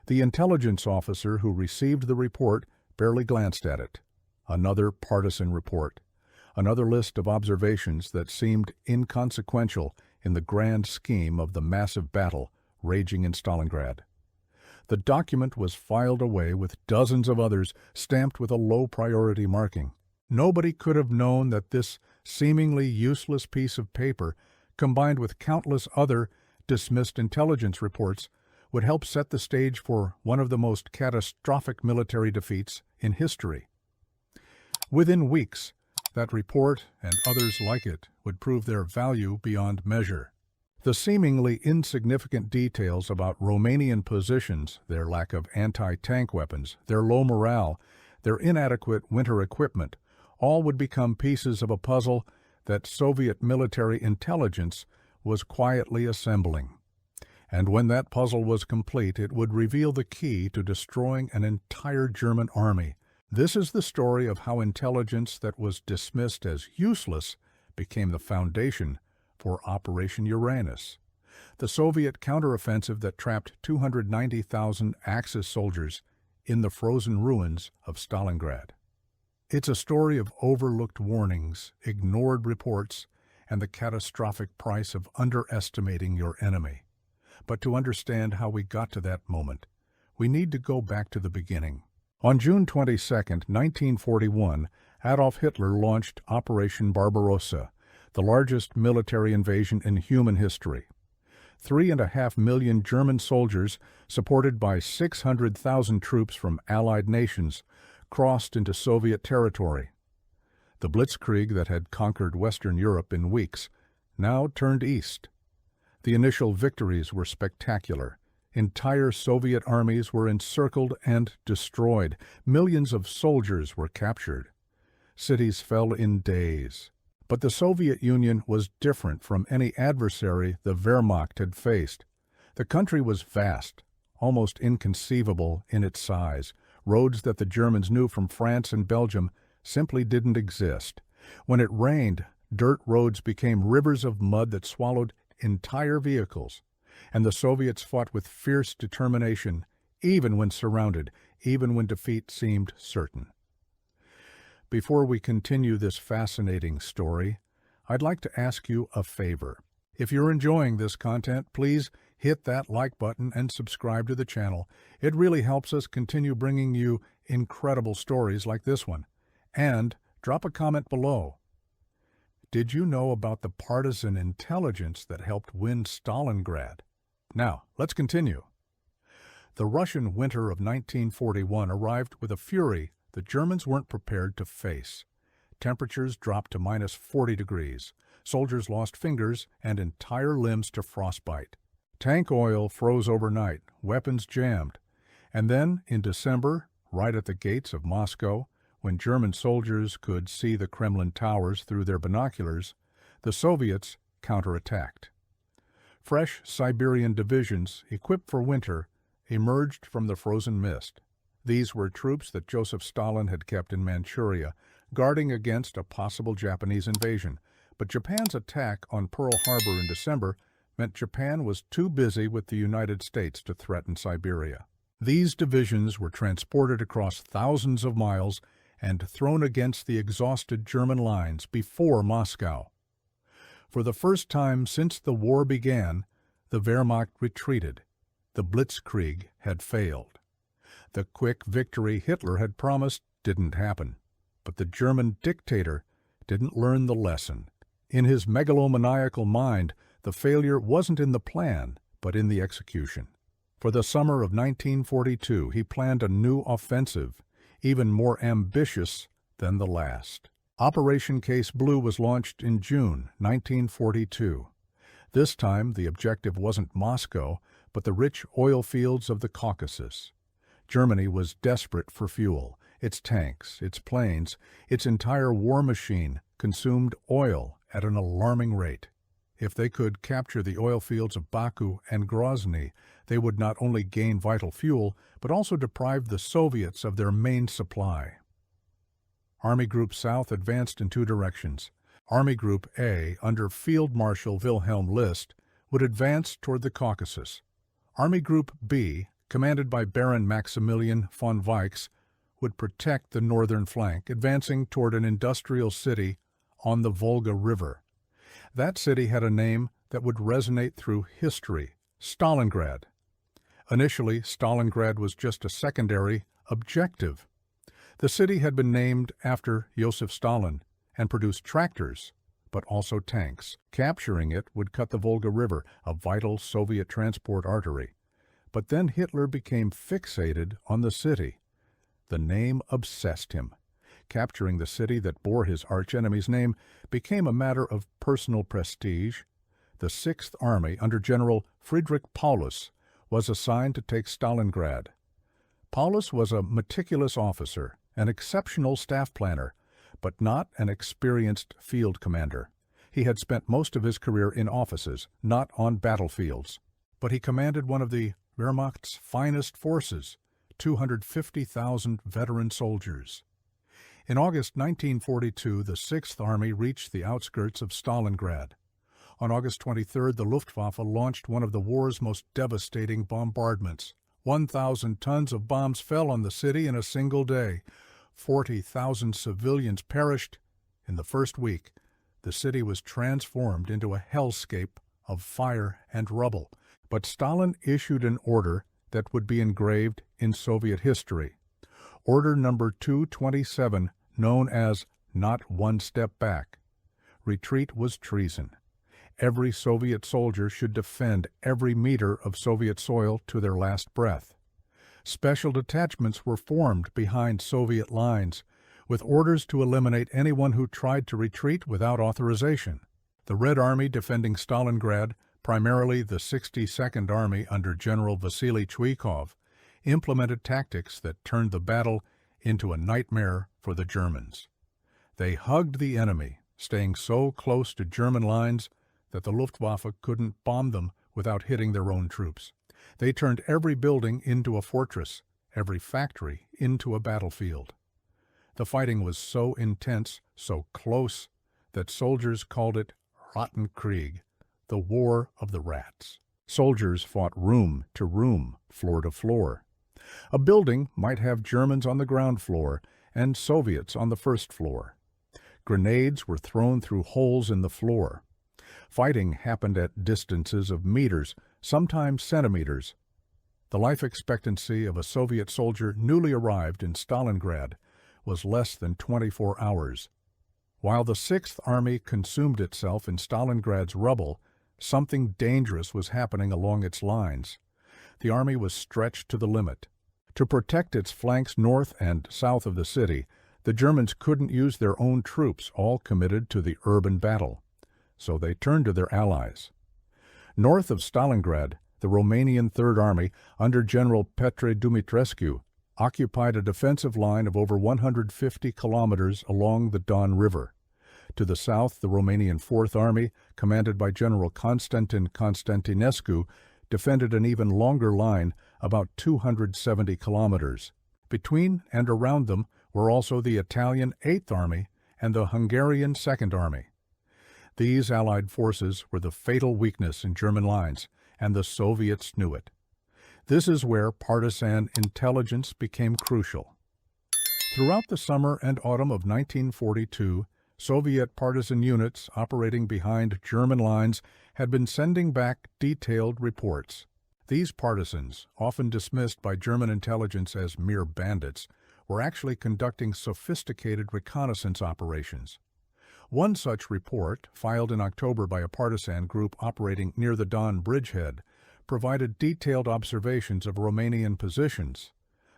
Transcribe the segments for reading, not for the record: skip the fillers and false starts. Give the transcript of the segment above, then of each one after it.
The intelligence officer who received the report barely glanced at it. Another partisan report. Another list of observations that seemed inconsequential in the grand scheme of the massive battle raging in Stalingrad. The document was filed away with dozens of others stamped with a low priority marking. Nobody could have known that this seemingly useless piece of paper, combined with countless other dismissed intelligence reports, would help set the stage for one of the most catastrophic military defeats in history. Within weeks, that report and others like it would prove their value beyond measure. The seemingly insignificant details about Romanian positions, their lack of anti-tank weapons, their low morale, their inadequate winter equipment, all would become pieces of a puzzle that Soviet military intelligence was quietly assembling. And when that puzzle was complete, it would reveal the key to destroying an entire German army. This is the story of how intelligence that was dismissed as useless became the foundation for Operation Uranus, the Soviet counteroffensive that trapped 290,000 Axis soldiers in the frozen ruins of Stalingrad. It's a story of overlooked warnings, ignored reports, and the catastrophic price of underestimating your enemy. But to understand how we got to that moment, we need to go back to the beginning. On June 22, 1941, Adolf Hitler launched Operation Barbarossa, the largest military invasion in human history. 3.5 million German soldiers, supported by 600,000 troops from Allied nations, crossed into Soviet territory. The blitzkrieg that had conquered Western Europe in weeks now turned east. The initial victories were spectacular. Entire Soviet armies were encircled and destroyed. Millions of soldiers were captured. Cities fell in days. But the Soviet Union was different from any adversary the Wehrmacht had faced. The country was vast, almost inconceivable in its size. Roads that the Germans knew from France and Belgium simply didn't exist. When it rained, dirt roads became rivers of mud that swallowed entire vehicles. And the Soviets fought with fierce determination, even when surrounded, even when defeat seemed certain. Before we continue this fascinating story, I'd like to ask you a favor. If you're enjoying this content, please hit that like button and subscribe to the channel. It really helps us continue bringing you incredible stories like this one. And drop a comment below. Did you know about the partisan intelligence that helped win Stalingrad? Now, let's continue. The Russian winter of 1941 arrived with a fury the Germans weren't prepared to face. Temperatures dropped to -40 degrees. Soldiers lost fingers and entire limbs to frostbite. Tank oil froze overnight, weapons jammed. And then, in December, right at the gates of Moscow, when German soldiers could see the Kremlin towers through their binoculars, the Soviets counterattacked. Fresh Siberian divisions, equipped for winter, emerged from the frozen mist. These were troops that Joseph Stalin had kept in Manchuria, guarding against a possible Japanese invasion. But Japan's attack on Pearl Harbor in December meant Japan was too busy with the United States to threaten Siberia. These divisions were transported across thousands of miles and thrown against the exhausted German lines before Moscow. For the first time since the war began, the Wehrmacht retreated. The blitzkrieg had failed. The quick victory Hitler had promised didn't happen. But the German dictator didn't learn the lesson. In his megalomaniacal mind, the failure wasn't in the plan, but in the execution. For the summer of 1942, he planned a new offensive, even more ambitious than the last. Operation Case Blue was launched in June 1942. This time, the objective wasn't Moscow, but the rich oil fields of the Caucasus. Germany was desperate for fuel. Its tanks, its planes, its entire war machine consumed oil at an alarming rate. If they could capture the oil fields of Baku and Grozny, they would not only gain vital fuel, but also deprive the Soviets of their main supply. Army Group South advanced in two directions. Army Group A, under Field Marshal Wilhelm List, would advance toward the Caucasus. Army Group B, commanded by Baron Maximilian von Weichs, would protect the northern flank, advancing toward an industrial city on the Volga River. That city had a name that would resonate through history: Stalingrad. Initially, Stalingrad was just a secondary objective. The city had been named after Joseph Stalin and produced tractors, but also tanks. Capturing it would cut the Volga River, a vital Soviet transport artery. But then Hitler became fixated on the city. The name obsessed him. Capturing the city that bore his archenemy's name became a matter of personal prestige. The Sixth Army, under General Friedrich Paulus, was assigned to take Stalingrad. Paulus was a meticulous officer, an exceptional staff planner, but not an experienced field commander. He had spent most of his career in offices, not on battlefields. But he commanded one of the Wehrmacht's finest forces, 250,000 veteran soldiers. In August 1942, the Sixth Army reached the outskirts of Stalingrad. On August 23rd, the Luftwaffe launched one of the war's most devastating bombardments. 1,000 tons of bombs fell on the city in a single day. 40,000 civilians perished. In the first week, the city was transformed into a hellscape of fire and rubble. But Stalin issued an order that would be engraved in Soviet history. Order number 227, known as "Not One Step Back." Retreat was treason. Every Soviet soldier should defend every meter of Soviet soil to their last breath. Special detachments were formed behind Soviet lines, with orders to eliminate anyone who tried to retreat without authorization. The Red Army defending Stalingrad, primarily the 62nd Army under General Vasily Chuikov, implemented tactics that turned the battle into a nightmare for the Germans. They hugged the enemy, staying so close to German lines that the Luftwaffe couldn't bomb them without hitting their own troops. They turned every building into a fortress, every factory into a battlefield. The fighting was so intense, so close, that soldiers called it Rotten Krieg, the War of the Rats. Soldiers fought room to room, floor to floor. A building might have Germans on the ground floor and Soviets on the first floor. Grenades were thrown through holes in the floor. Fighting happened at distances of meters, sometimes centimeters. The life expectancy of a Soviet soldier newly arrived in Stalingrad was less than 24 hours. While the Sixth Army consumed itself in Stalingrad's rubble, something dangerous was happening along its lines. The army was stretched to the limit. To protect its flanks north and south of the city, the Germans couldn't use their own troops, all committed to the urban battle. So they turned to their allies. North of Stalingrad, the Romanian Third Army, under General Petre Dumitrescu, occupied a defensive line of over 150 kilometers along the Don River. To the south, the Romanian Fourth Army, commanded by General Constantin Constantinescu, defended an even longer line, about 270 kilometers. Between and around them were also the Italian Eighth Army and the Hungarian Second Army. These Allied forces were the fatal weakness in German lines, and the Soviets knew it. This is where partisan intelligence became crucial. Throughout the summer and autumn of 1942, Soviet partisan units operating behind German lines had been sending back detailed reports. These partisans, often dismissed by German intelligence as mere bandits, were actually conducting sophisticated reconnaissance operations. One such report, filed in October by a partisan group operating near the Don bridgehead, provided detailed observations of Romanian positions.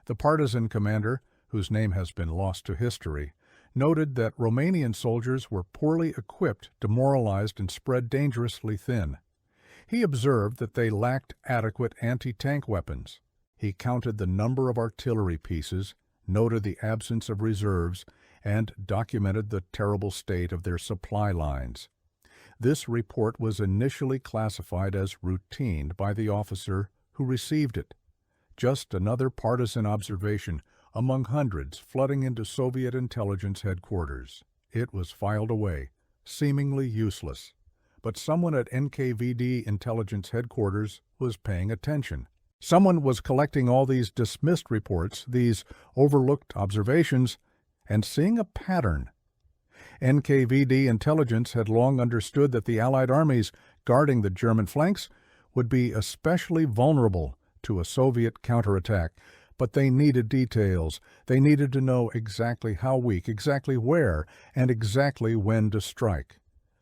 The partisan commander, whose name has been lost to history, noted that Romanian soldiers were poorly equipped, demoralized, and spread dangerously thin. He observed that they lacked adequate anti-tank weapons. He counted the number of artillery pieces, noted the absence of reserves, and documented the terrible state of their supply lines. This report was initially classified as routine by the officer who received it. Just another partisan observation among hundreds flooding into Soviet intelligence headquarters. It was filed away, seemingly useless. But someone at NKVD intelligence headquarters was paying attention. Someone was collecting all these dismissed reports, these overlooked observations, and seeing a pattern. NKVD intelligence had long understood that the Allied armies guarding the German flanks would be especially vulnerable to a Soviet counterattack, but they needed details. They needed to know exactly how weak, exactly where, and exactly when to strike.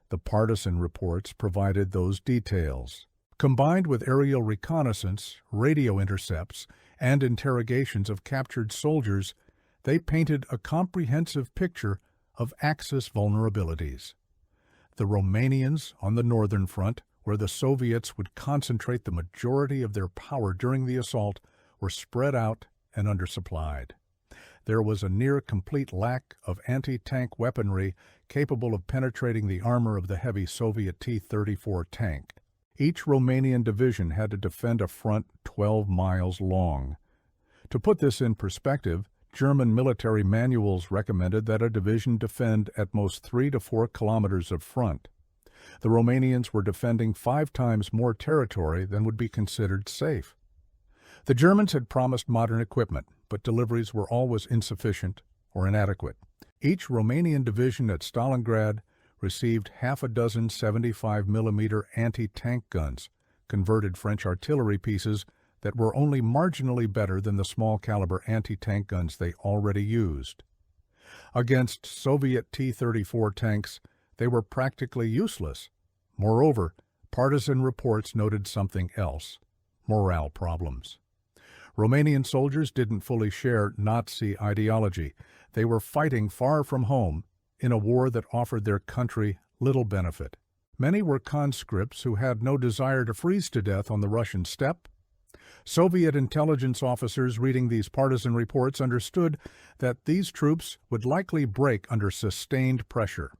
The Partisan reports provided those details. Combined with aerial reconnaissance, radio intercepts, and interrogations of captured soldiers, they painted a comprehensive picture of Axis vulnerabilities. The Romanians on the northern front, where the Soviets would concentrate the majority of their power during the assault, were spread out and undersupplied. There was a near-complete lack of anti-tank weaponry capable of penetrating the armor of the heavy Soviet T-34 tank. Each Romanian division had to defend a front 12 miles long. To put this in perspective, German military manuals recommended that a division defend at most 3 to 4 kilometers of front. The Romanians were defending 5 times more territory than would be considered safe. The Germans had promised modern equipment, but deliveries were always insufficient or inadequate. Each Romanian division at Stalingrad received half a dozen 75mm anti-tank guns, converted French artillery pieces that were only marginally better than the small-caliber anti-tank guns they already used. Against Soviet T-34 tanks, they were practically useless. Moreover, partisan reports noted something else: morale problems. Romanian soldiers didn't fully share Nazi ideology. They were fighting far from home in a war that offered their country little benefit. Many were conscripts who had no desire to freeze to death on the Russian steppe. Soviet intelligence officers reading these partisan reports understood that these troops would likely break under sustained pressure.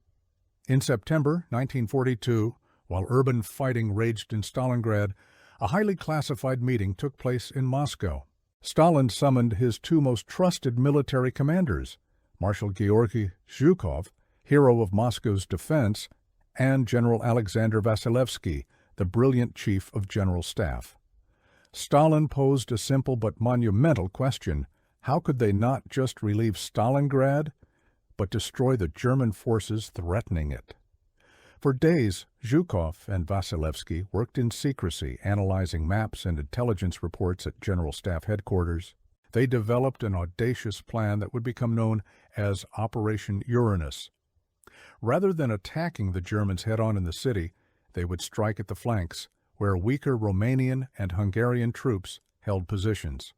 In September 1942, while urban fighting raged in Stalingrad, a highly classified meeting took place in Moscow. Stalin summoned his 2 most trusted military commanders, Marshal Georgy Zhukov, hero of Moscow's defense, and General Alexander Vasilevsky, the brilliant chief of General Staff. Stalin posed a simple but monumental question: how could they not just relieve Stalingrad, but destroy the German forces threatening it? For days, Zhukov and Vasilevsky worked in secrecy, analyzing maps and intelligence reports at General Staff headquarters. They developed an audacious plan that would become known as Operation Uranus. Rather than attacking the Germans head-on in the city, they would strike at the flanks, where weaker Romanian and Hungarian troops held positions.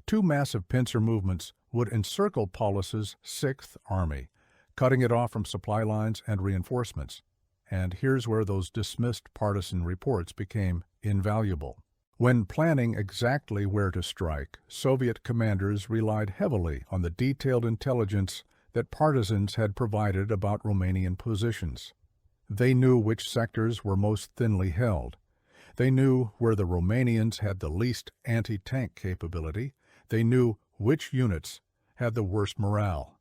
2 massive pincer movements would encircle Paulus's 6th Army, cutting it off from supply lines and reinforcements. And here's where those dismissed partisan reports became invaluable. When planning exactly where to strike, Soviet commanders relied heavily on the detailed intelligence that partisans had provided about Romanian positions. They knew which sectors were most thinly held. They knew where the Romanians had the least anti-tank capability. They knew which units had the worst morale.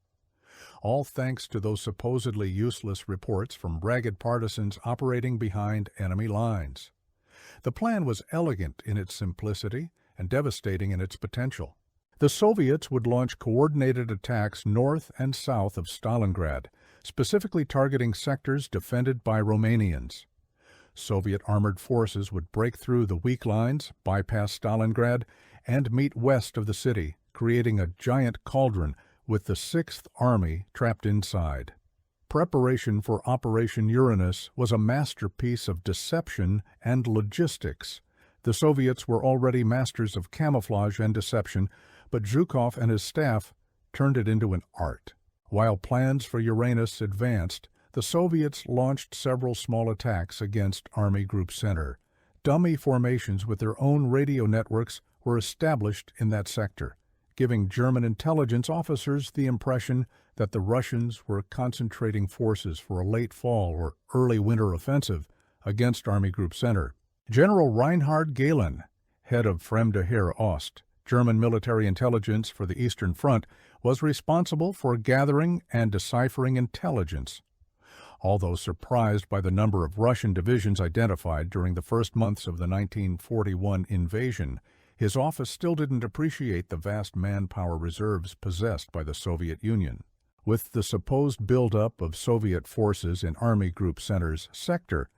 All thanks to those supposedly useless reports from ragged partisans operating behind enemy lines. The plan was elegant in its simplicity and devastating in its potential. The Soviets would launch coordinated attacks north and south of Stalingrad, specifically targeting sectors defended by Romanians. Soviet armored forces would break through the weak lines, bypass Stalingrad, and meet west of the city, creating a giant cauldron with the 6th Army trapped inside. Preparation for Operation Uranus was a masterpiece of deception and logistics. The Soviets were already masters of camouflage and deception, but Zhukov and his staff turned it into an art. While plans for Uranus advanced, the Soviets launched several small attacks against Army Group Center. Dummy formations with their own radio networks were established in that sector, giving German intelligence officers the impression that the Russians were concentrating forces for a late fall or early winter offensive against Army Group Center. General Reinhard Gehlen, head of Fremde Heer Ost, German military intelligence for the Eastern Front, was responsible for gathering and deciphering intelligence. Although surprised by the number of Russian divisions identified during the first months of the 1941 invasion, His office still didn't appreciate the vast manpower reserves possessed by the Soviet Union. With the supposed buildup of Soviet forces in Army Group Center's sector,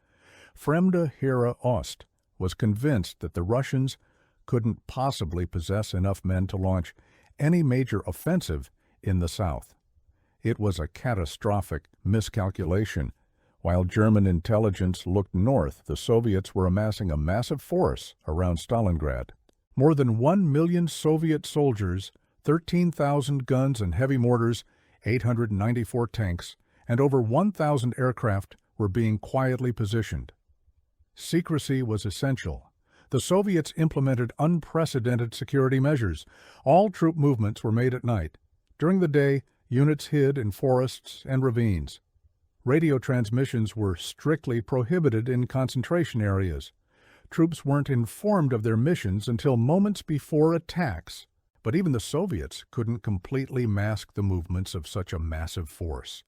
Fremde Heere Ost was convinced that the Russians couldn't possibly possess enough men to launch any major offensive in the south. It was a catastrophic miscalculation. While German intelligence looked north, the Soviets were amassing a massive force around Stalingrad. More than 1 million Soviet soldiers, 13,000 guns and heavy mortars, 894 tanks, and over 1,000 aircraft were being quietly positioned. Secrecy was essential. The Soviets implemented unprecedented security measures. All troop movements were made at night. During the day, units hid in forests and ravines. Radio transmissions were strictly prohibited in concentration areas. Troops weren't informed of their missions until moments before attacks. But even the Soviets couldn't completely mask the movements of such a massive force.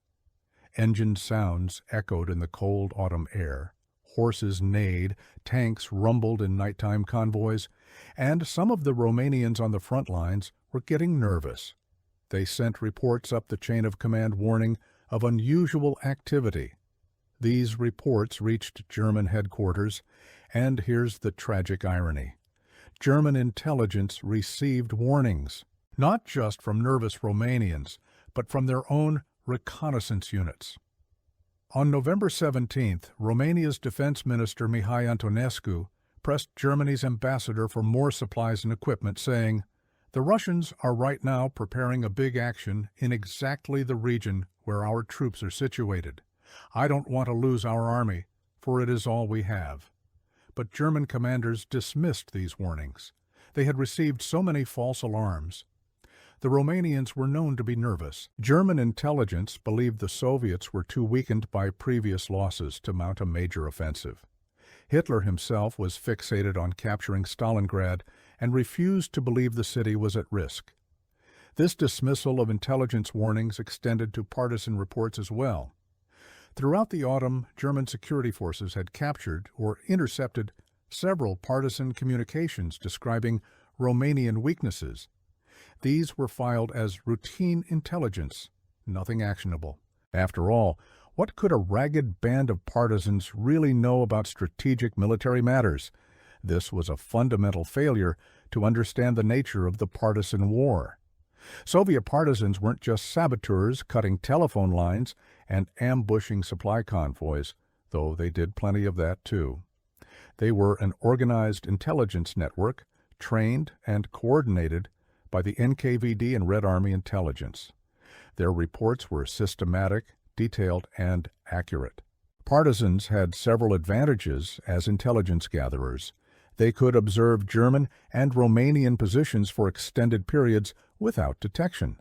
Engine sounds echoed in the cold autumn air. Horses neighed, tanks rumbled in nighttime convoys, and some of the Romanians on the front lines were getting nervous. They sent reports up the chain of command warning of unusual activity. These reports reached German headquarters, and here's the tragic irony. German intelligence received warnings, not just from nervous Romanians, but from their own reconnaissance units. On November 17th, Romania's Defense Minister Mihai Antonescu pressed Germany's ambassador for more supplies and equipment, saying, "The Russians are right now preparing a big action in exactly the region where our troops are situated. I don't want to lose our army, for it is all we have." But German commanders dismissed these warnings. They had received so many false alarms. The Romanians were known to be nervous. German intelligence believed the Soviets were too weakened by previous losses to mount a major offensive. Hitler himself was fixated on capturing Stalingrad and refused to believe the city was at risk. This dismissal of intelligence warnings extended to partisan reports as well. Throughout the autumn, German security forces had captured or intercepted several partisan communications describing Romanian weaknesses. These were filed as routine intelligence, nothing actionable. After all, what could a ragged band of partisans really know about strategic military matters? This was a fundamental failure to understand the nature of the partisan war. Soviet partisans weren't just saboteurs cutting telephone lines and ambushing supply convoys, though they did plenty of that too. They were an organized intelligence network, trained and coordinated by the NKVD and Red Army intelligence. Their reports were systematic, detailed, and accurate. Partisans had several advantages as intelligence gatherers. They could observe German and Romanian positions for extended periods without detection.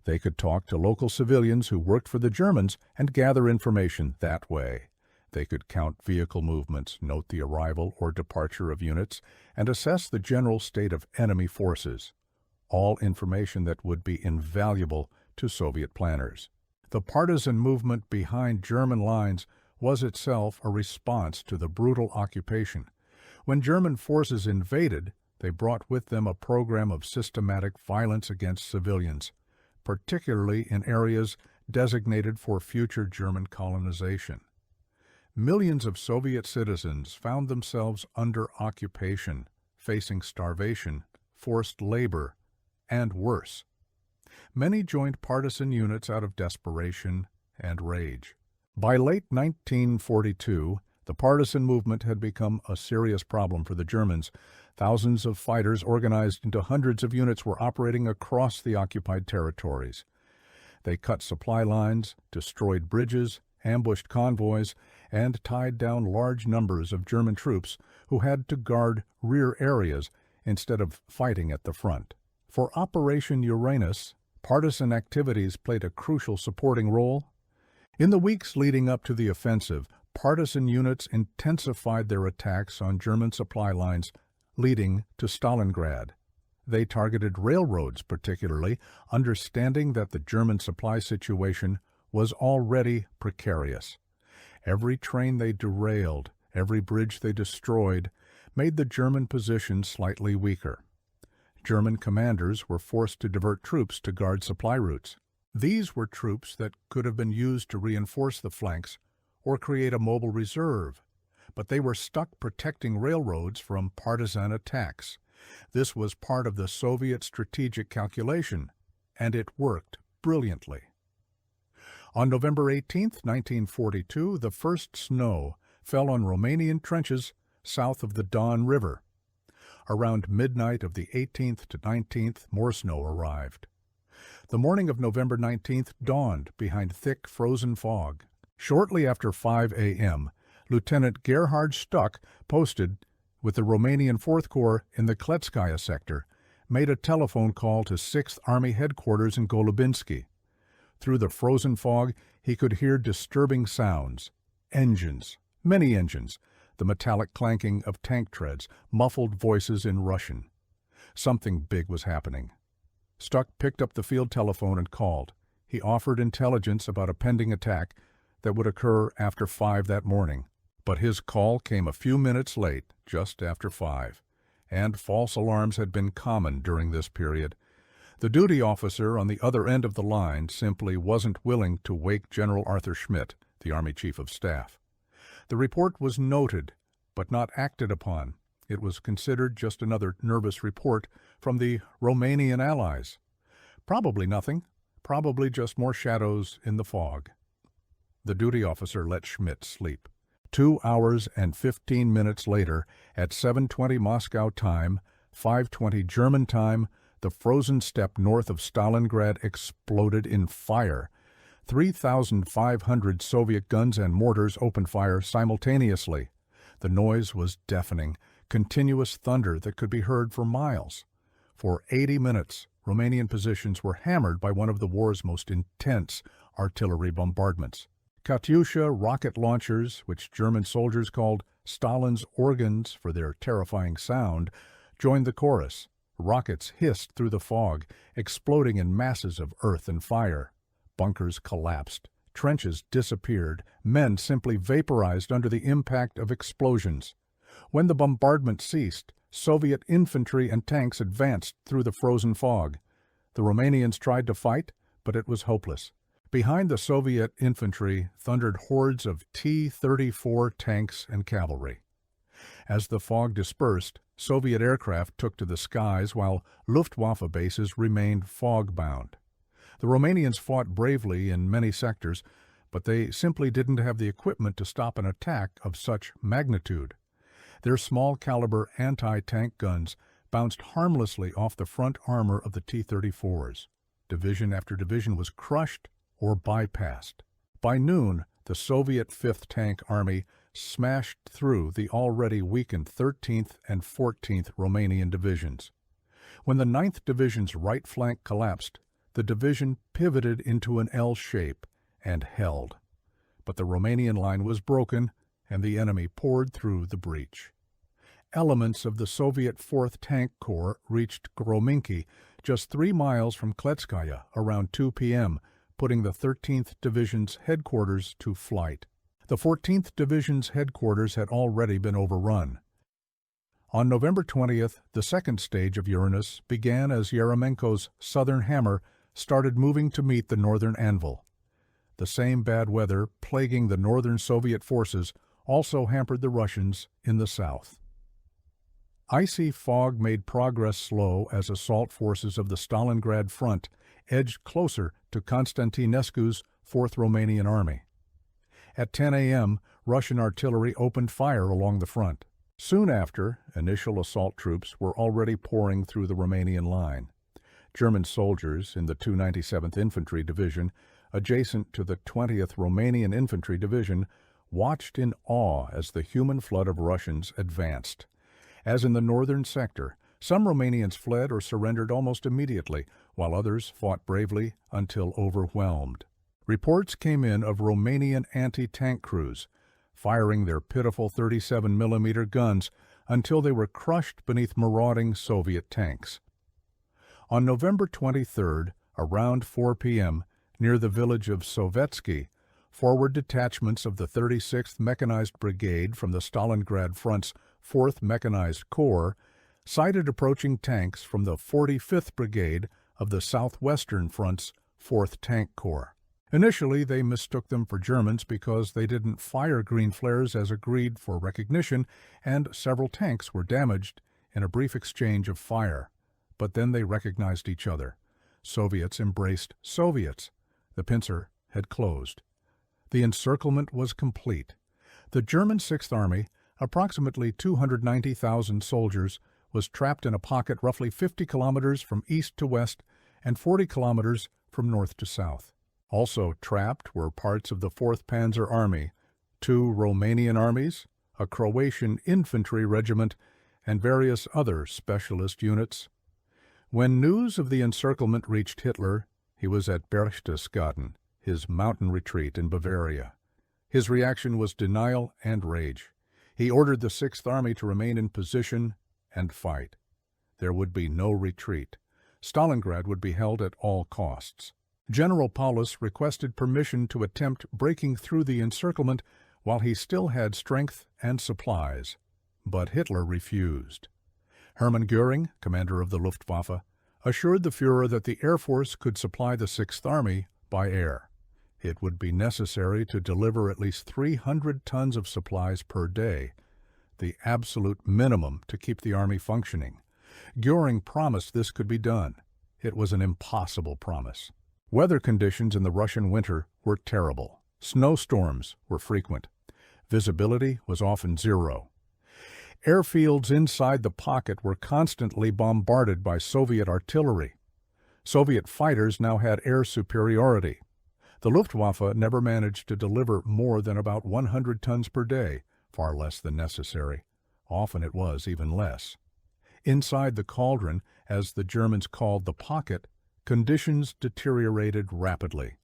They could talk to local civilians who worked for the Germans and gather information that way. They could count vehicle movements, note the arrival or departure of units, and assess the general state of enemy forces. All information that would be invaluable to Soviet planners. The partisan movement behind German lines was itself a response to the brutal occupation. When German forces invaded, they brought with them a program of systematic violence against civilians, particularly in areas designated for future German colonization. Millions of Soviet citizens found themselves under occupation, facing starvation, forced labor, and worse. Many joined partisan units out of desperation and rage. By late 1942, the partisan movement had become a serious problem for the Germans. Thousands of fighters organized into hundreds of units were operating across the occupied territories. They cut supply lines, destroyed bridges, ambushed convoys, and tied down large numbers of German troops who had to guard rear areas instead of fighting at the front. For Operation Uranus, partisan activities played a crucial supporting role. In the weeks leading up to the offensive, partisan units intensified their attacks on German supply lines leading to Stalingrad. They targeted railroads particularly, understanding that the German supply situation was already precarious. Every train they derailed, every bridge they destroyed, made the German position slightly weaker. German commanders were forced to divert troops to guard supply routes. These were troops that could have been used to reinforce the flanks or create a mobile reserve, but they were stuck protecting railroads from partisan attacks. This was part of the Soviet strategic calculation, and it worked brilliantly. On November 18, 1942, the first snow fell on Romanian trenches south of the Don River. Around midnight of the 18th to 19th, more snow arrived. The morning of November 19th dawned behind thick, frozen fog. Shortly after 5 a.m., Lieutenant Gerhard Stuck, posted with the Romanian Fourth Corps in the Kletskaya sector, made a telephone call to 6th Army headquarters in Golubinsky. Through the frozen fog, he could hear disturbing sounds. Engines, many engines, the metallic clanking of tank treads, muffled voices in Russian. Something big was happening. Stuck picked up the field telephone and called. He offered intelligence about a pending attack that would occur after 5 that morning. But his call came a few minutes late, just after 5, and false alarms had been common during this period. The duty officer on the other end of the line simply wasn't willing to wake General Arthur Schmidt, the Army Chief of Staff. The report was noted, but not acted upon. It was considered just another nervous report from the Romanian allies. Probably nothing, probably just more shadows in the fog. The duty officer let Schmidt sleep. 2 hours and 15 minutes later, at 7:20 Moscow time, 5:20 German time, the frozen steppe north of Stalingrad exploded in fire. 3,500 Soviet guns and mortars opened fire simultaneously. The noise was deafening, continuous thunder that could be heard for miles. For 80 minutes, Romanian positions were hammered by one of the war's most intense artillery bombardments. Katyusha rocket launchers, which German soldiers called Stalin's organs for their terrifying sound, joined the chorus. Rockets hissed through the fog, exploding in masses of earth and fire. Bunkers collapsed. Trenches disappeared. Men simply vaporized under the impact of explosions. When the bombardment ceased, Soviet infantry and tanks advanced through the frozen fog. The Romanians tried to fight, but it was hopeless. Behind the Soviet infantry thundered hordes of T-34 tanks and cavalry. As the fog dispersed, Soviet aircraft took to the skies while Luftwaffe bases remained fog-bound. The Romanians fought bravely in many sectors, but they simply didn't have the equipment to stop an attack of such magnitude. Their small-caliber anti-tank guns bounced harmlessly off the front armor of the T-34s. Division after division was crushed or bypassed. By noon, the Soviet 5th Tank Army smashed through the already weakened 13th and 14th Romanian divisions. When the 9th Division's right flank collapsed, the division pivoted into an L shape and held. But the Romanian line was broken, and the enemy poured through the breach. Elements of the Soviet 4th Tank Corps reached Grominki, just 3 miles from Kletskaya, around 2 p.m., putting the 13th Division's headquarters to flight. The 14th Division's headquarters had already been overrun. On November 20th, the second stage of Uranus began as Yeremenko's Southern Hammer started moving to meet the Northern Anvil. The same bad weather plaguing the Northern Soviet forces also hampered the Russians in the south. Icy fog made progress slow as assault forces of the Stalingrad front edged closer to Constantinescu's 4th Romanian Army. At 10 a.m., Russian artillery opened fire along the front. Soon after, initial assault troops were already pouring through the Romanian line. German soldiers in the 297th Infantry Division, adjacent to the 20th Romanian Infantry Division, watched in awe as the human flood of Russians advanced. As in the northern sector, some Romanians fled or surrendered almost immediately, while others fought bravely until overwhelmed. Reports came in of Romanian anti-tank crews firing their pitiful 37mm guns until they were crushed beneath marauding Soviet tanks. On November 23rd, around 4 p.m., near the village of Sovetsky, forward detachments of the 36th Mechanized Brigade from the Stalingrad Front's 4th Mechanized Corps sighted approaching tanks from the 45th Brigade of the Southwestern Front's 4th Tank Corps. Initially, they mistook them for Germans because they didn't fire green flares as agreed for recognition, and several tanks were damaged in a brief exchange of fire. But then they recognized each other. Soviets embraced Soviets. The pincer had closed. The encirclement was complete. The German Sixth Army, approximately 290,000 soldiers, was trapped in a pocket roughly 50 kilometers from east to west and 40 kilometers from north to south. Also trapped were parts of the 4th Panzer Army, 2 Romanian armies, a Croatian infantry regiment, and various other specialist units. When news of the encirclement reached Hitler, he was at Berchtesgaden, his mountain retreat in Bavaria. His reaction was denial and rage. He ordered the Sixth Army to remain in position and fight. There would be no retreat. Stalingrad would be held at all costs. General Paulus requested permission to attempt breaking through the encirclement while he still had strength and supplies, but Hitler refused. Hermann Göring, commander of the Luftwaffe, assured the Führer that the Air Force could supply the Sixth Army by air. It would be necessary to deliver at least 300 tons of supplies per day, the absolute minimum to keep the army functioning. Göring promised this could be done. It was an impossible promise. Weather conditions in the Russian winter were terrible. Snowstorms were frequent. Visibility was often zero. Airfields inside the pocket were constantly bombarded by Soviet artillery. Soviet fighters now had air superiority. The Luftwaffe never managed to deliver more than about 100 tons per day, far less than necessary. Often it was even less. Inside the cauldron, as the Germans called the pocket, conditions deteriorated rapidly.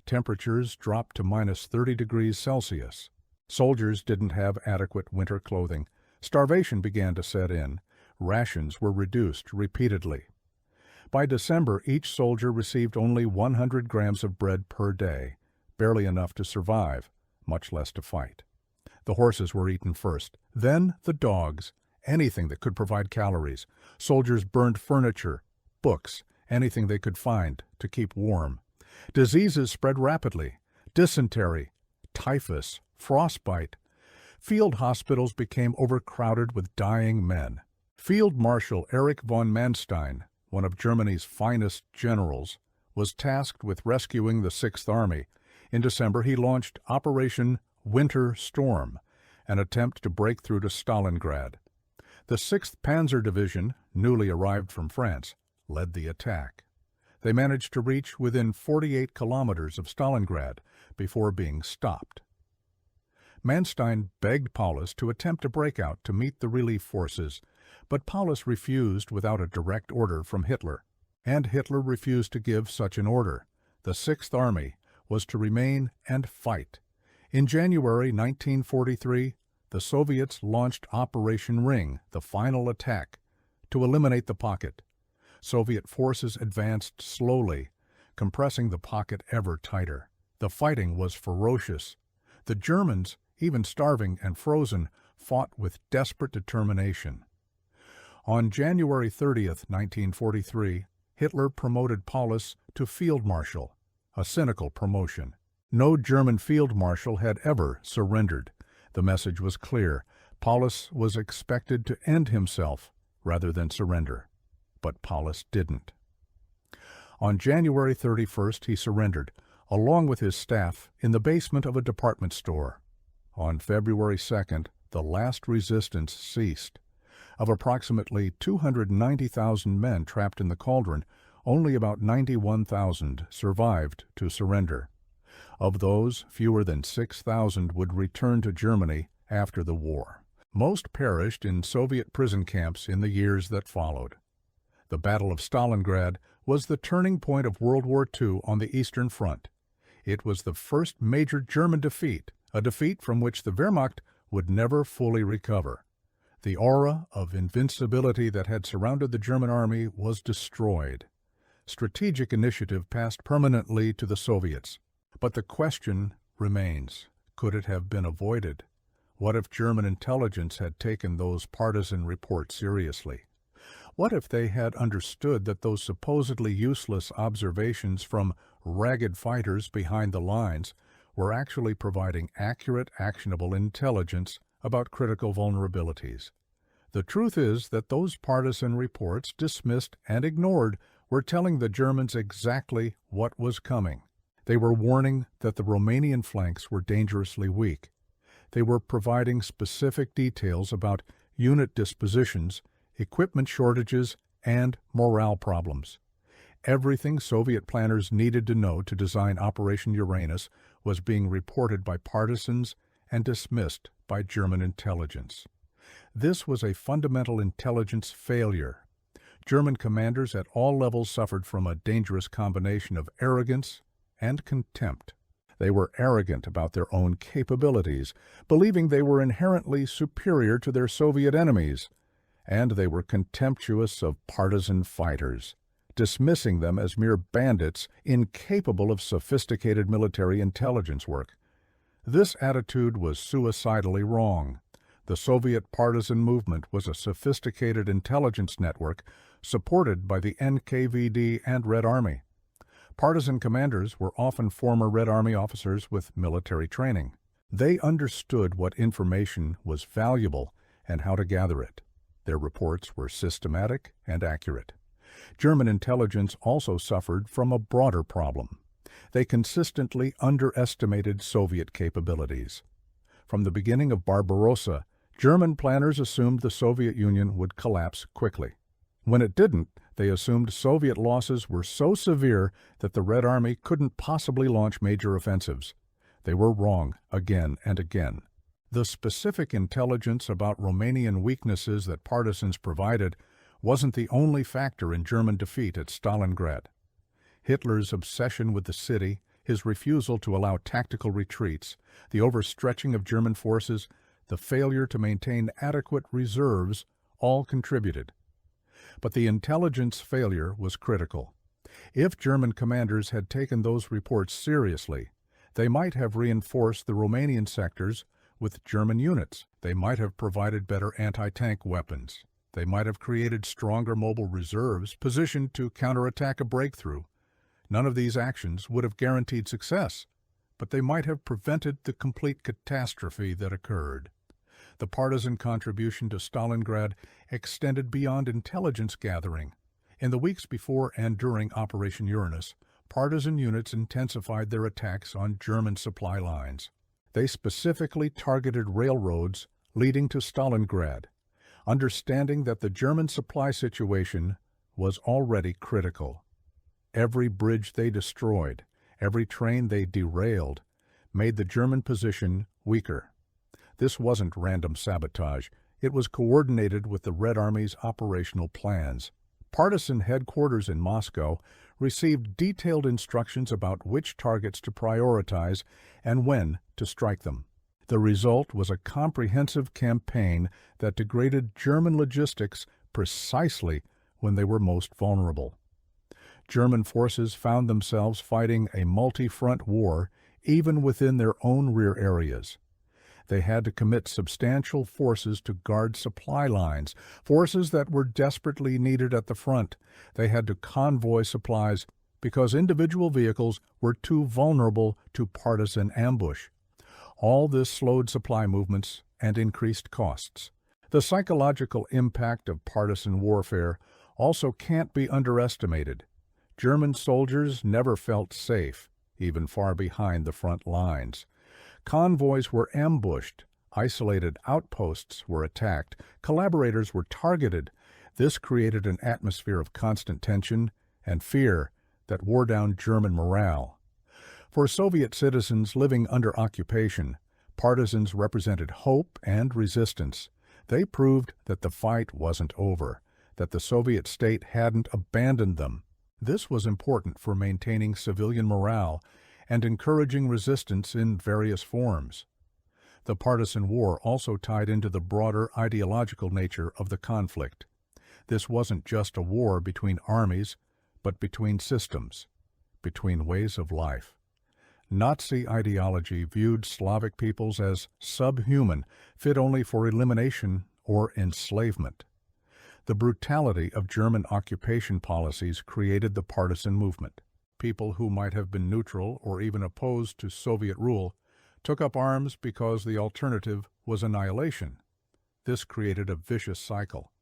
Temperatures dropped to minus 30 degrees Celsius. Soldiers didn't have adequate winter clothing. Starvation began to set in. Rations were reduced repeatedly. By December, each soldier received only 100 grams of bread per day, barely enough to survive, much less to fight. The horses were eaten first, then the dogs, anything that could provide calories. Soldiers burned furniture, books, anything they could find to keep warm. Diseases spread rapidly: dysentery, typhus, frostbite. Field hospitals became overcrowded with dying men. Field Marshal Erich von Manstein, one of Germany's finest generals, was tasked with rescuing the Sixth Army. In December, he launched Operation Winter Storm, an attempt to break through to Stalingrad. The 6th Panzer Division, newly arrived from France, led the attack. They managed to reach within 48 kilometers of Stalingrad before being stopped. Manstein begged Paulus to attempt a breakout to meet the relief forces, but Paulus refused without a direct order from Hitler, and Hitler refused to give such an order. The Sixth Army was to remain and fight. In January 1943, the Soviets launched Operation Ring, the final attack, to eliminate the pocket. Soviet forces advanced slowly, compressing the pocket ever tighter. The fighting was ferocious. The Germans, even starving and frozen, fought with desperate determination. On January 30th, 1943, Hitler promoted Paulus to Field Marshal, a cynical promotion. No German field marshal had ever surrendered. The message was clear. Paulus was expected to end himself rather than surrender. But Paulus didn't. On January 31st, he surrendered, along with his staff, in the basement of a department store. On February 2nd, the last resistance ceased. Of approximately 290,000 men trapped in the cauldron, only about 91,000 survived to surrender. Of those, fewer than 6,000 would return to Germany after the war. Most perished in Soviet prison camps in the years that followed. The Battle of Stalingrad was the turning point of World War II on the Eastern Front. It was the first major German defeat, a defeat from which the Wehrmacht would never fully recover. The aura of invincibility that had surrounded the German army was destroyed. Strategic initiative passed permanently to the Soviets. But the question remains, could it have been avoided? What if German intelligence had taken those partisan reports seriously? What if they had understood that those supposedly useless observations from ragged fighters behind the lines were actually providing accurate, actionable intelligence about critical vulnerabilities? The truth is that those partisan reports, dismissed and ignored, were telling the Germans exactly what was coming. They were warning that the Romanian flanks were dangerously weak. They were providing specific details about unit dispositions, equipment shortages, and morale problems. Everything Soviet planners needed to know to design Operation Uranus was being reported by partisans and dismissed by German intelligence. This was a fundamental intelligence failure. German commanders at all levels suffered from a dangerous combination of arrogance and contempt. They were arrogant about their own capabilities, believing they were inherently superior to their Soviet enemies, and they were contemptuous of partisan fighters, dismissing them as mere bandits incapable of sophisticated military intelligence work. This attitude was suicidally wrong. The Soviet partisan movement was a sophisticated intelligence network supported by the NKVD and Red Army. Partisan commanders were often former Red Army officers with military training. They understood what information was valuable and how to gather it. Their reports were systematic and accurate. German intelligence also suffered from a broader problem. They consistently underestimated Soviet capabilities. From the beginning of Barbarossa, German planners assumed the Soviet Union would collapse quickly. When it didn't, they assumed Soviet losses were so severe that the Red Army couldn't possibly launch major offensives. They were wrong again and again. The specific intelligence about Romanian weaknesses that partisans provided wasn't the only factor in German defeat at Stalingrad. Hitler's obsession with the city, his refusal to allow tactical retreats, the overstretching of German forces, the failure to maintain adequate reserves all contributed. But the intelligence failure was critical. If German commanders had taken those reports seriously, they might have reinforced the Romanian sectors with German units. They might have provided better anti-tank weapons. They might have created stronger mobile reserves positioned to counterattack a breakthrough. None of these actions would have guaranteed success, but they might have prevented the complete catastrophe that occurred. The partisan contribution to Stalingrad extended beyond intelligence gathering. In the weeks before and during Operation Uranus, partisan units intensified their attacks on German supply lines. They specifically targeted railroads leading to Stalingrad, understanding that the German supply situation was already critical. Every bridge they destroyed, every train they derailed, made the German position weaker. This wasn't random sabotage. It was coordinated with the Red Army's operational plans. Partisan headquarters in Moscow received detailed instructions about which targets to prioritize and when to strike them. The result was a comprehensive campaign that degraded German logistics precisely when they were most vulnerable. German forces found themselves fighting a multi-front war even within their own rear areas. They had to commit substantial forces to guard supply lines, forces that were desperately needed at the front. They had to convoy supplies because individual vehicles were too vulnerable to partisan ambush. All this slowed supply movements and increased costs. The psychological impact of partisan warfare also can't be underestimated. German soldiers never felt safe, even far behind the front lines. Convoys were ambushed, isolated outposts were attacked, collaborators were targeted. This created an atmosphere of constant tension and fear that wore down German morale. For Soviet citizens living under occupation, partisans represented hope and resistance. They proved that the fight wasn't over, that the Soviet state hadn't abandoned them. This was important for maintaining civilian morale and encouraging resistance in various forms. The partisan war also tied into the broader ideological nature of the conflict. This wasn't just a war between armies, but between systems, between ways of life. Nazi ideology viewed Slavic peoples as subhuman, fit only for elimination or enslavement. The brutality of German occupation policies created the partisan movement. People who might have been neutral or even opposed to Soviet rule took up arms because the alternative was annihilation. This created a vicious cycle.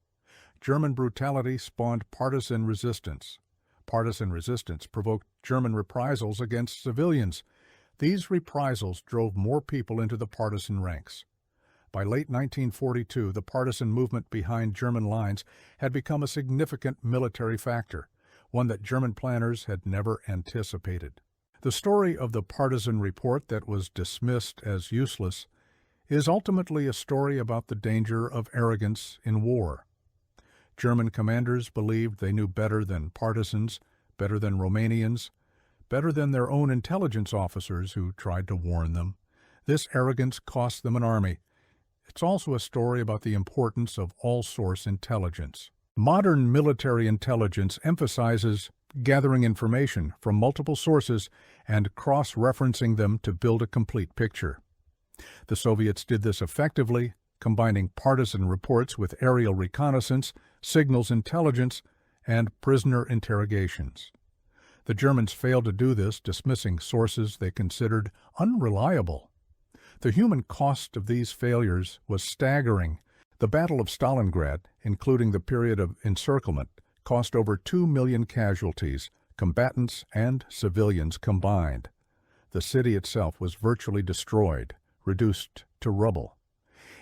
German brutality spawned partisan resistance. Partisan resistance provoked German reprisals against civilians. These reprisals drove more people into the partisan ranks. By late 1942, the partisan movement behind German lines had become a significant military factor, one that German planners had never anticipated. The story of the partisan report that was dismissed as useless is ultimately a story about the danger of arrogance in war. German commanders believed they knew better than partisans, better than Romanians, better than their own intelligence officers who tried to warn them. This arrogance cost them an army. It's also a story about the importance of all-source intelligence. Modern military intelligence emphasizes gathering information from multiple sources and cross-referencing them to build a complete picture. The Soviets did this effectively, combining partisan reports with aerial reconnaissance, signals intelligence, and prisoner interrogations. The Germans failed to do this, dismissing sources they considered unreliable. The human cost of these failures was staggering. The Battle of Stalingrad, including the period of encirclement, cost over 2 million casualties, combatants and civilians combined. The city itself was virtually destroyed, reduced to rubble.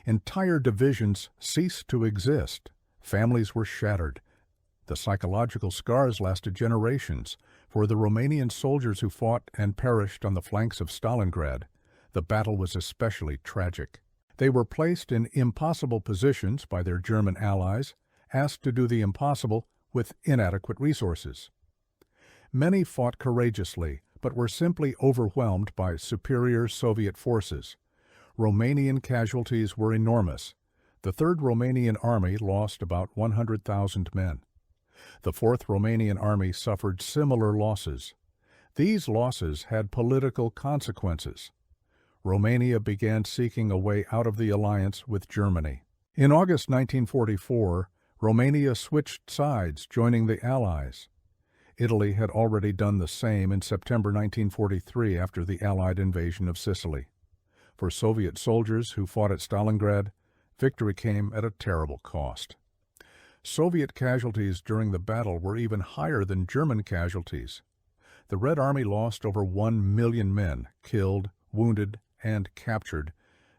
Entire divisions ceased to exist. Families were shattered. The psychological scars lasted generations. For the Romanian soldiers who fought and perished on the flanks of Stalingrad, the battle was especially tragic. They were placed in impossible positions by their German allies, asked to do the impossible with inadequate resources. Many fought courageously, but were simply overwhelmed by superior Soviet forces. Romanian casualties were enormous. The Third Romanian Army lost about 100,000 men. The Fourth Romanian Army suffered similar losses. These losses had political consequences. Romania began seeking a way out of the alliance with Germany. In August 1944, Romania switched sides, joining the Allies. Italy had already done the same in September 1943 after the Allied invasion of Sicily. For Soviet soldiers who fought at Stalingrad, victory came at a terrible cost. Soviet casualties during the battle were even higher than German casualties. The Red Army lost over 1 million men, killed, wounded, and captured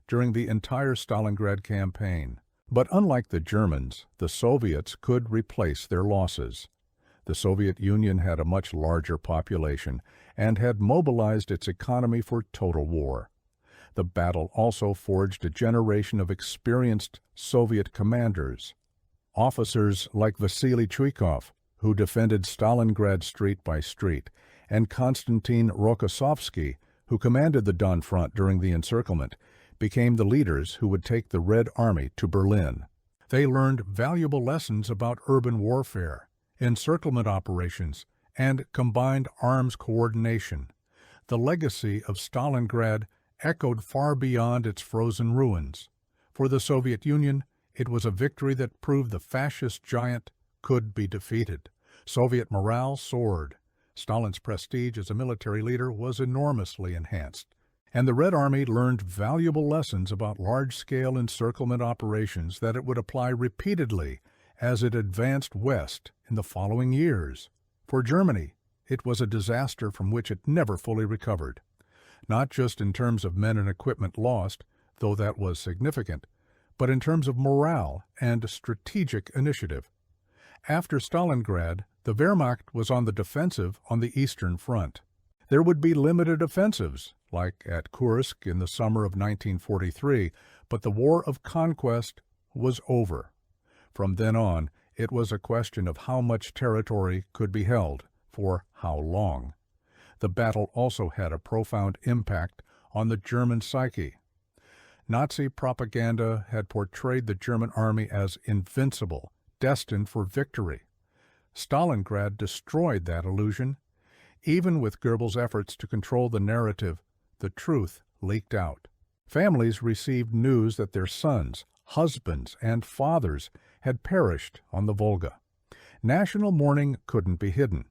during the entire Stalingrad campaign. But unlike the Germans, the Soviets could replace their losses. The Soviet Union had a much larger population and had mobilized its economy for total war. The battle also forged a generation of experienced Soviet commanders. Officers like Vasily Chuikov, who defended Stalingrad street by street, and Konstantin Rokossovsky, who commanded the Don Front during the encirclement, became the leaders who would take the Red Army to Berlin. They learned valuable lessons about urban warfare, encirclement operations, and combined arms coordination. The legacy of Stalingrad echoed far beyond its frozen ruins. For the Soviet Union, it was a victory that proved the fascist giant could be defeated. Soviet morale soared. Stalin's prestige as a military leader was enormously enhanced. And the Red Army learned valuable lessons about large-scale encirclement operations that it would apply repeatedly as it advanced west in the following years. For Germany, it was a disaster from which it never fully recovered. Not just in terms of men and equipment lost, though that was significant, but in terms of morale and strategic initiative. After Stalingrad, the Wehrmacht was on the defensive on the Eastern Front. There would be limited offensives, like at Kursk in the summer of 1943, but the war of conquest was over. From then on, it was a question of how much territory could be held, for how long. The battle also had a profound impact on the German psyche. Nazi propaganda had portrayed the German army as invincible, destined for victory. Stalingrad destroyed that illusion. Even with Goebbels' efforts to control the narrative, the truth leaked out. Families received news that their sons, husbands, and fathers had perished on the Volga. National mourning couldn't be hidden.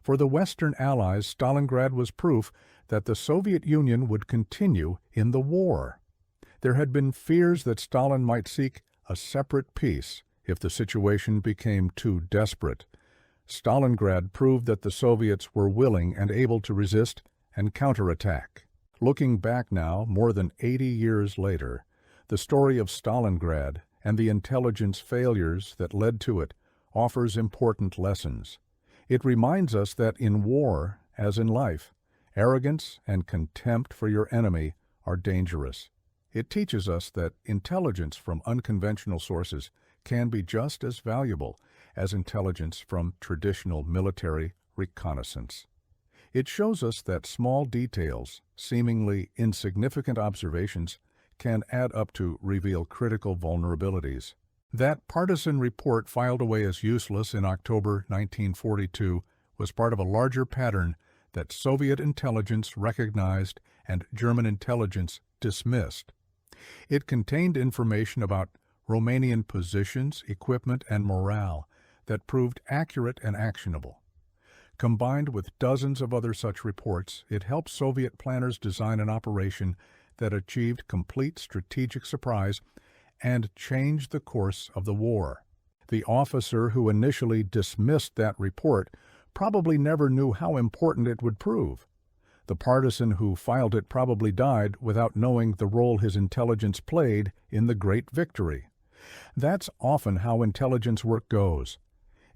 For the Western Allies, Stalingrad was proof that the Soviet Union would continue in the war. There had been fears that Stalin might seek a separate peace if the situation became too desperate. Stalingrad proved that the Soviets were willing and able to resist and counterattack. Looking back now, more than 80 years later, the story of Stalingrad and the intelligence failures that led to it offers important lessons. It reminds us that in war, as in life, arrogance and contempt for your enemy are dangerous. It teaches us that intelligence from unconventional sources can be just as valuable as intelligence from traditional military reconnaissance. It shows us that small details, seemingly insignificant observations, can add up to reveal critical vulnerabilities. That partisan report filed away as useless in October 1942 was part of a larger pattern that Soviet intelligence recognized and German intelligence dismissed. It contained information about Romanian positions, equipment, and morale that proved accurate and actionable. Combined with dozens of other such reports, it helped Soviet planners design an operation that achieved complete strategic surprise and changed the course of the war. The officer who initially dismissed that report probably never knew how important it would prove. The partisan who filed it probably died without knowing the role his intelligence played in the great victory. That's often how intelligence work goes.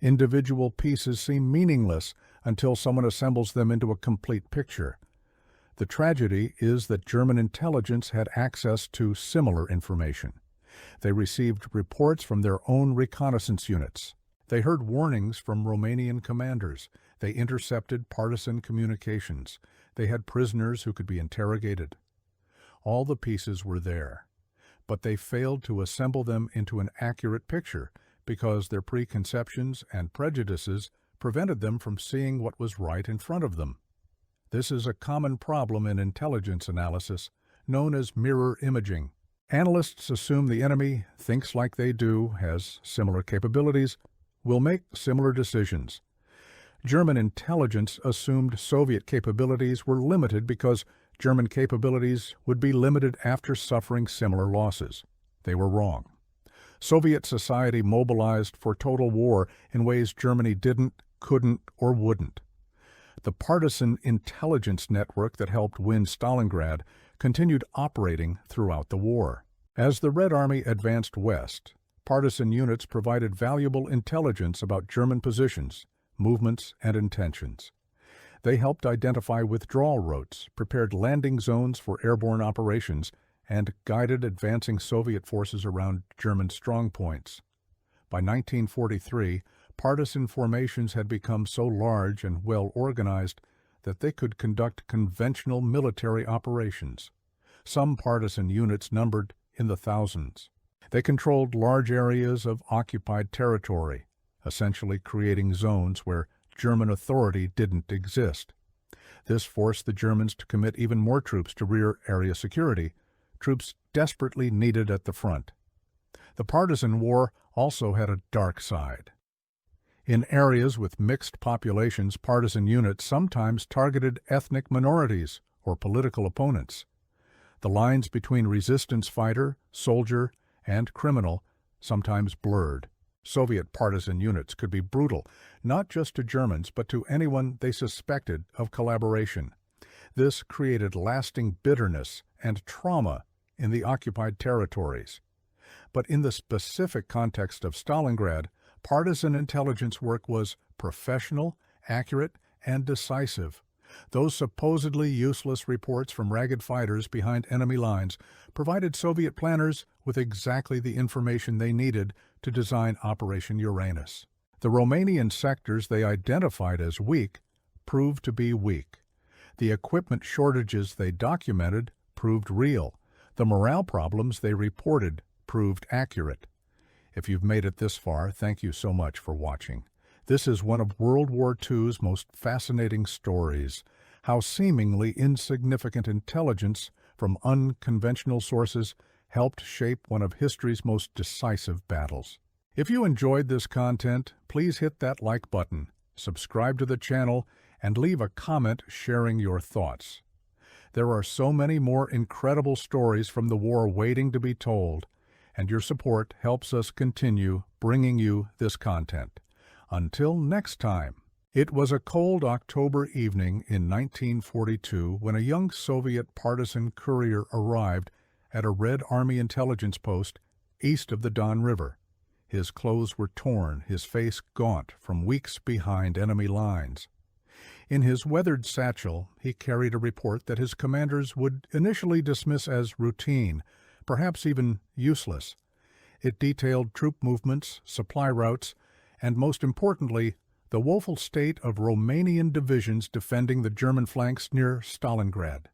Individual pieces seem meaningless until someone assembles them into a complete picture. The tragedy is that German intelligence had access to similar information. They received reports from their own reconnaissance units. They heard warnings from Romanian commanders. They intercepted partisan communications. They had prisoners who could be interrogated. All the pieces were there, but they failed to assemble them into an accurate picture because their preconceptions and prejudices prevented them from seeing what was right in front of them. This is a common problem in intelligence analysis, known as mirror imaging. Analysts assume the enemy thinks like they do, has similar capabilities, will make similar decisions. German intelligence assumed Soviet capabilities were limited because German capabilities would be limited after suffering similar losses. They were wrong. Soviet society mobilized for total war in ways Germany didn't, couldn't, or wouldn't. The partisan intelligence network that helped win Stalingrad continued operating throughout the war. As the Red Army advanced west, partisan units provided valuable intelligence about German positions, movements, and intentions. They helped identify withdrawal routes, prepared landing zones for airborne operations, and guided advancing Soviet forces around German strongpoints. By 1943, partisan formations had become so large and well organized that they could conduct conventional military operations. Some partisan units numbered in the thousands. They controlled large areas of occupied territory, essentially creating zones where German authority didn't exist. This forced the Germans to commit even more troops to rear area security, troops desperately needed at the front. The partisan war also had a dark side. In areas with mixed populations, partisan units sometimes targeted ethnic minorities or political opponents. The lines between resistance fighter, soldier, and criminal sometimes blurred. Soviet partisan units could be brutal, not just to Germans, but to anyone they suspected of collaboration. This created lasting bitterness and trauma in the occupied territories. But in the specific context of Stalingrad, partisan intelligence work was professional, accurate, and decisive. Those supposedly useless reports from ragged fighters behind enemy lines provided Soviet planners with exactly the information they needed to design Operation Uranus. The Romanian sectors they identified as weak proved to be weak. The equipment shortages they documented proved real. The morale problems they reported proved accurate. If you've made it this far, thank you so much for watching. This is one of World War II's most fascinating stories, how seemingly insignificant intelligence from unconventional sources helped shape one of history's most decisive battles. If you enjoyed this content, please hit that like button, subscribe to the channel, and leave a comment sharing your thoughts. There are so many more incredible stories from the war waiting to be told, and your support helps us continue bringing you this content. Until next time. It was a cold October evening in 1942 when a young Soviet partisan courier arrived at a Red Army intelligence post east of the Don River. His clothes were torn, his face gaunt from weeks behind enemy lines. In his weathered satchel, he carried a report that his commanders would initially dismiss as routine, perhaps even useless. It detailed troop movements, supply routes, and most importantly, the woeful state of Romanian divisions defending the German flanks near Stalingrad.